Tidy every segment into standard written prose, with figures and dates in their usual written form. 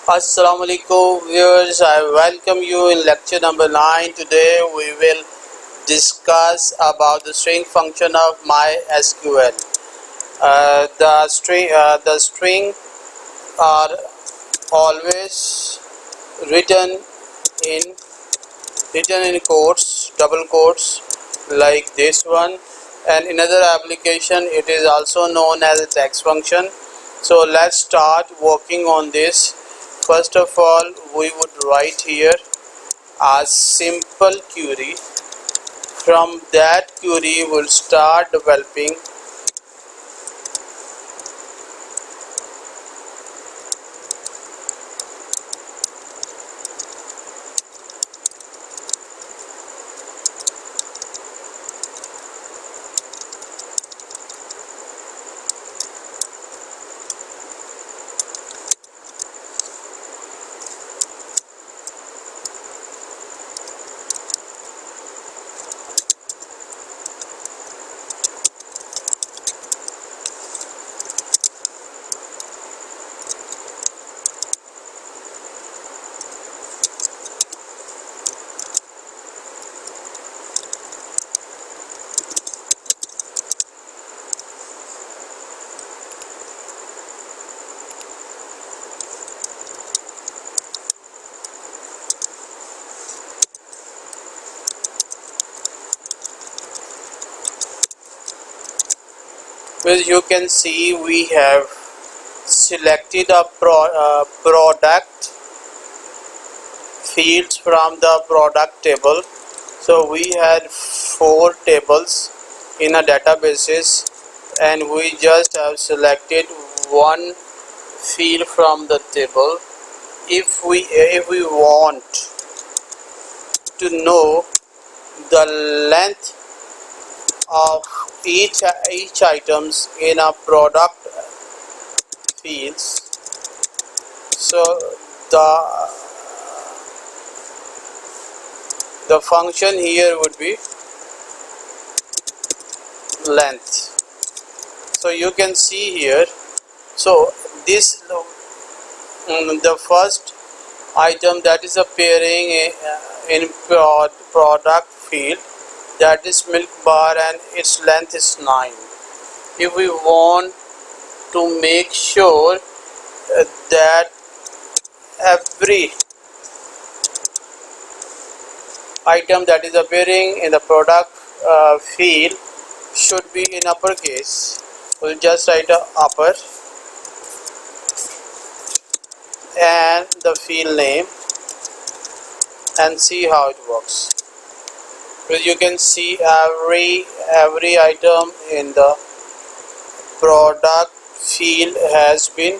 Assalamu alaikum viewers, I welcome you in lecture number 9. Today we will discuss about the string function of MySQL. The string are always written in quotes, double quotes, like this one, and in another application it is also known as a text function. So let's start working on this. First of all, we would write here a simple query. From that query we'll start developing where you can see we have selected a product fields from the product table. So we had 4 tables in a databases, and we just have selected one field from the table. If we want to know the length of each items in a product fields, so the function here would be length. So you can see here, so this the first item that is appearing in product field, that is milk bar, and its length is 9. If we want to make sure that every item that is appearing in the product field should be in uppercase, we'll just write a upper and the field name and see how it works. Well, you can see every item in the product field has been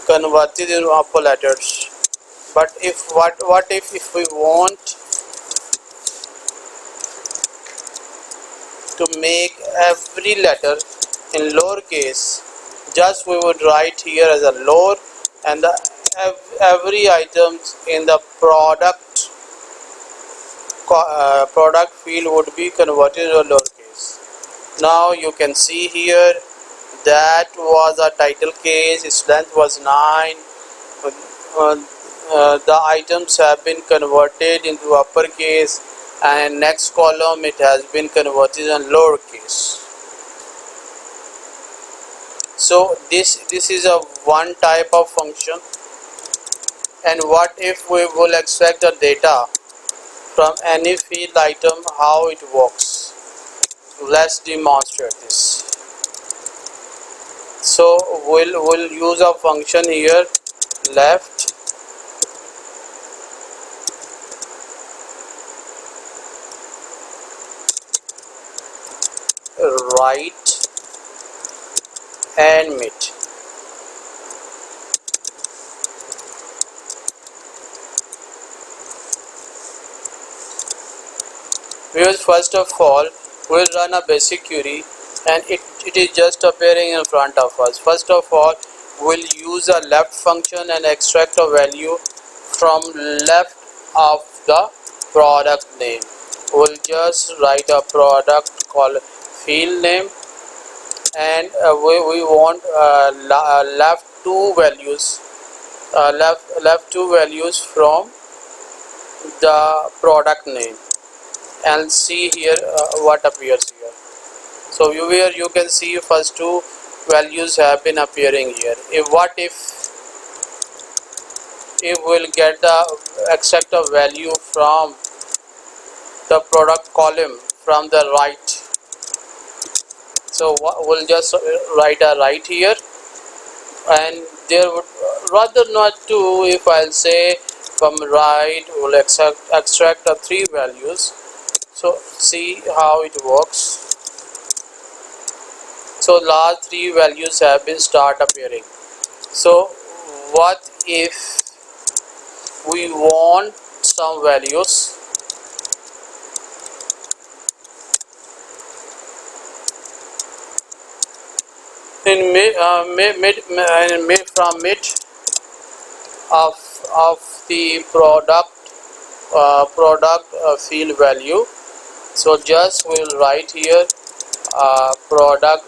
converted into upper letters. But if if we want to make every letter in lowercase, just we would write here as a lower, and every item in the product field would be converted to lowercase. Now you can see here that was a title case, its length was 9. The items have been converted into uppercase, and next column it has been converted in lowercase. So this is a one type of function. And what if we will extract the data from any field item, how it works? Let's demonstrate this. So we'll use a function here, left right and mid. First of all, we'll run a basic query, and it is just appearing in front of us. First of all, we'll use a left function and extract a value from left of the product name. We'll just write a product called field name, and we want left 2 values left two values from the product name, and see here what appears here. So here you can see first two values have been appearing here. If we'll get the extract a value from the product column from the right, so we'll just write a right here, and there would rather not to, if I'll say from right we'll extract the three values. So see how it works. So last three values have been start appearing. So what if we want some values? In from mid of the product field value. So just we'll write here product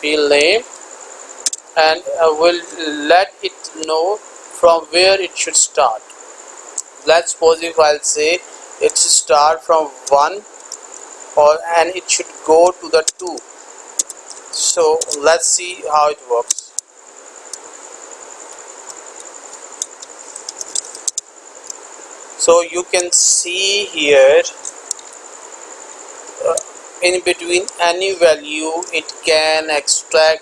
field name, and we'll let it know from where it should start. Let's suppose if I'll say it should start from 1 and it should go to the 2. So let's see how it works. So you can see here in between any value it can extract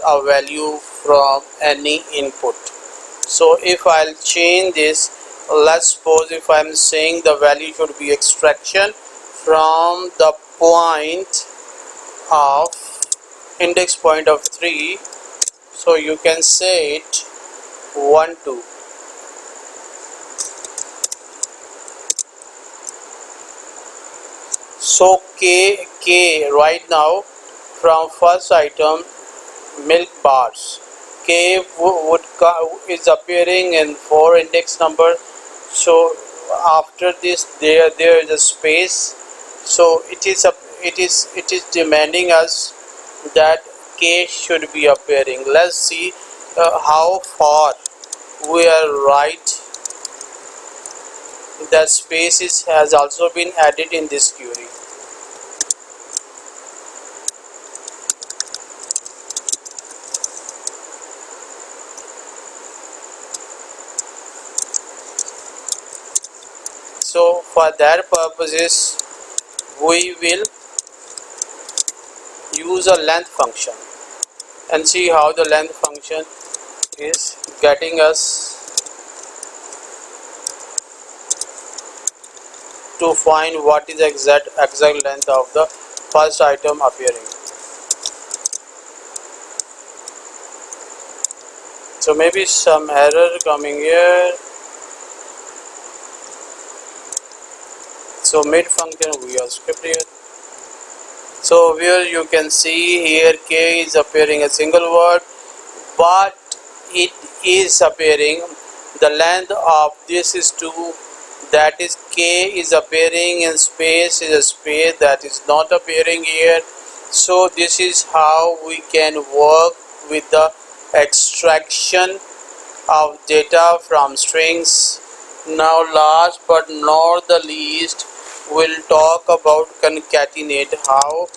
a value from any input. So if I'll change this, let's suppose if I'm saying the value should be extraction from the point of index point of 3, so you can say it 1 2. So K right now from first item milk bars, K is appearing in 4 index number. So after this there is a space, so it is demanding us that K should be appearing. Let's see how far we are right. The spaces has also been added in this query. So for that purposes we will use a length function and see how the length function is getting us to find what is the exact length of the first item appearing. So maybe some error coming here. So mid function we have skipped here. So here you can see here K is appearing a single word, but it is appearing the length of this is 2, that is K is appearing in space is a space that is not appearing here. So this is how we can work with the extraction of data from strings. Now last but not the least, we'll talk about concatenate, how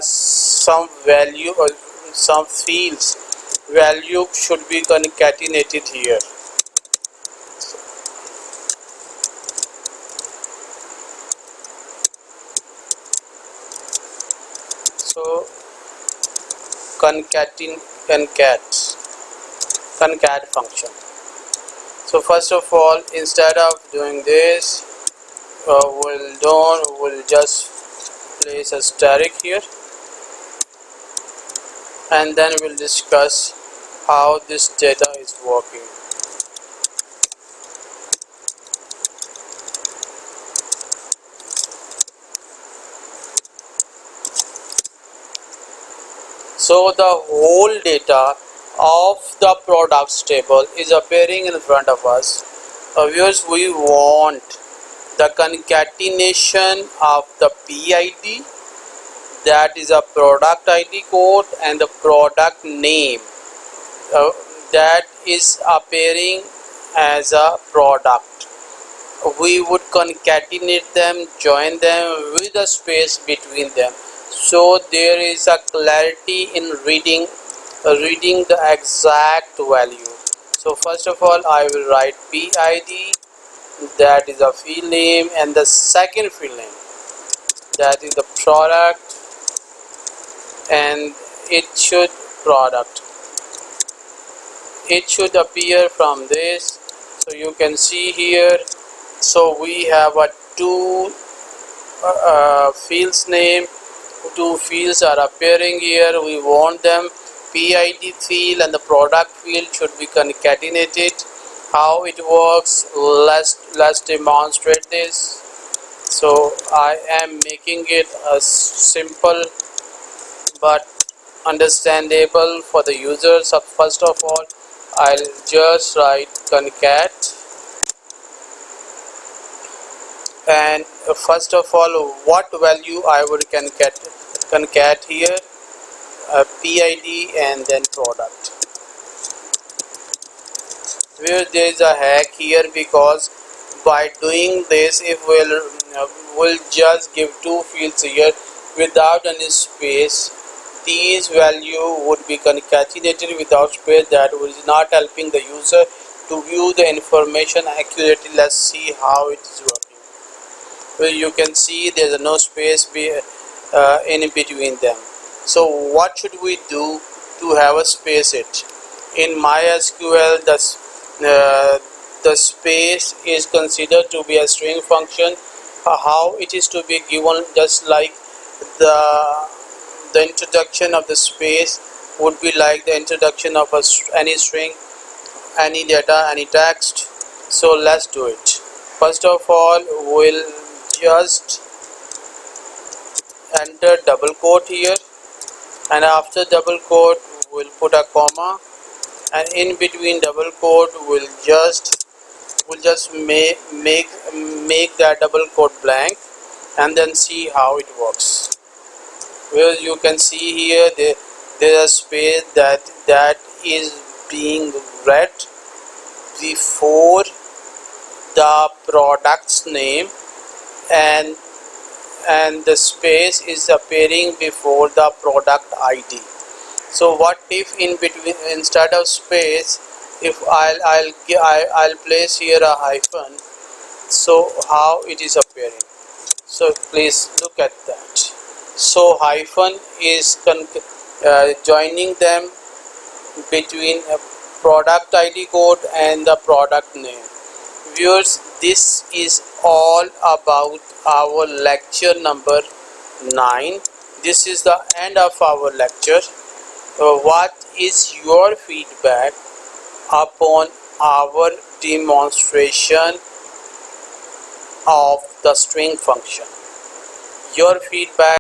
some value or some fields value should be concatenated here. So concat function. So first of all, instead of doing this, we'll just place a static here, and then we'll discuss how this data is working. So the whole data of the products table is appearing in front of us. Viewers, we want the concatenation of the PID, that is a product ID code, and the product name. that is appearing as a product. We would concatenate them, join them with a space between them, so there is a clarity in reading the exact value. So first of all, I will write PID, that is a field name, and the second field name, that is the product, and it should product. It should appear from this. So you can see here. So we have a two fields name. Two fields are appearing here. We want them. PID field and the product field should be concatenated. How it works? Let's demonstrate this. So I am making it a simple but understandable for the users. So first of all, I'll just write concat, and first of all, what value I would concat here, PID and then product. Where there is a hack here, because by doing this, if we'll just give two fields here without any space, these value would be concatenated without space. That was not helping the user to view the information accurately. Let's see how it is working. Well, you can see there's no space in between them. So what should we do to have a space it? In MySQL, the space is considered to be a string function. How it is to be given, just like the introduction of the space would be like the introduction of any string, any data, any text. So let's do it. First of all, we'll just enter double quote here, and after double quote we'll put a comma, and in between double quote we'll just make that double quote blank, and then see how it works. Well, you can see here there is a space that is being read before the product's name, and the space is appearing before the product ID. So what if in between, instead of space, if I'll place here a hyphen, so how it is appearing? So please look at that. So hyphen is joining them between a product ID code and the product name. Viewers, this is all about our lecture number 9. This is the end of our lecture. What is your feedback upon our demonstration of the string function? Your feedback